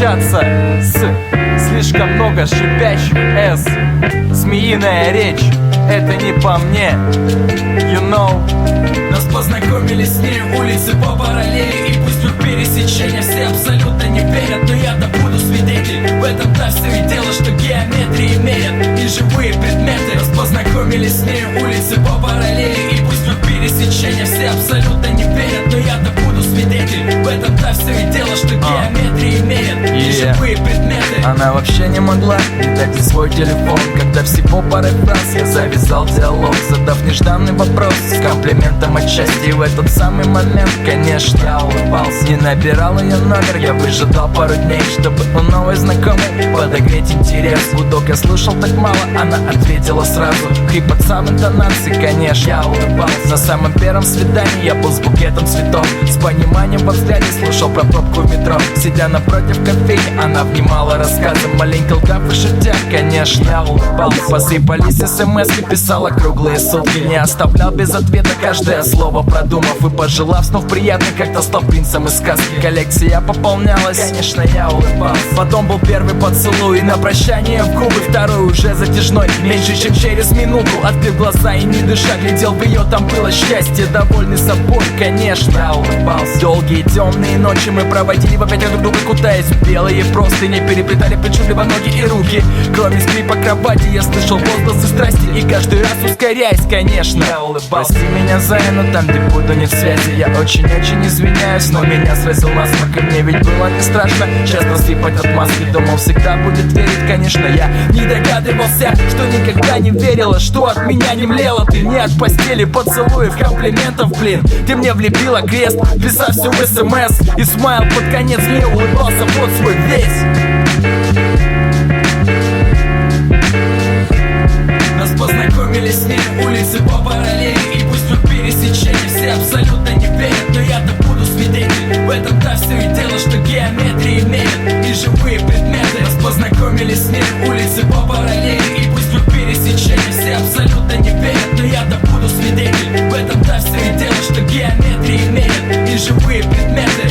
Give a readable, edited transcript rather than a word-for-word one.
общаться с слишком много шипящих «с». Змеиная речь, это не по мне, you know. Нас познакомили с ней улицы по параллели, и пусть в пересечения все абсолютно не верят, но я-то буду свидетель. В этом-то все и дело, что геометрии мерят и живые предметы. Нас познакомили с ней улицы по параллели, и пусть в пересечения все абсолютно не верят, но я-то буду свидетель. В этом-то все и дело, что геометрии мерят и живые предметы. Она вообще не могла не дать свой телефон, когда всего пары фраз я завязал диалог, задав нежданный вопрос с комплиментом отчасти. В этот самый момент, конечно, я улыбался. Не набирал ее номер, я выжидал пару дней, чтобы у новой знакомой подогреть интерес. Гудок я слышал так мало, она ответила сразу. Хрипотцам интонации, конечно, я улыбался. На самом первом свидании я был с букетом цветов, с пониманием во взгляде слушал про пробку в метро. Сидя напротив кофейни, она внимала рассказом, маленько лгав и шутя, конечно, я улыбался. Посыпались смс-ки, писала круглые сутки, не оставлял без ответа каждое слово продумав и пожелав снов приятно, как-то стал принцем из сказки. Коллекция пополнялась, конечно, я улыбался. Потом был первый поцелуй, на прощание в губы, второй уже затяжной. Меньше чем через минуту, открыв глаза и не дыша, глядел в ее, там было счастье, довольный собой, конечно, я улыбался. Долгие темные ночи мы проводили в опять друг друга, кутаясь в белые простыни, переплетали причудливо ноги и руки. Кроме скрипа кровати я слышал возгласы страсти, и каждый раз ускоряясь, конечно, я улыбался. Прости меня, Зая, но там, где буду не в связи, я очень-очень извиняюсь, но меня сразил насморк, и мне ведь было не страшно часто сыпать от маски. Думал, всегда будет верить, конечно, я не догадывался, что никогда не верила, что от меня не млела ты. Не от постели, поцелуев, комплиментов, блин. Ты мне влепила крест, писав все в СМС, и смайл под конец мне улыбался вот свой весь. Нас познакомили с ней улицы по параллели, и пусть в пересечении все абсолютно не верят, но я-то буду свидетель. В этом-то все и дело, что геометрии мерят и живые предметы. Нас познакомили с ней улицы по параллели, и пусть в пересечении все абсолютно не верят, но я-то буду свидетель. В этом-то все и дело, что геометрии мерят и живые предметы.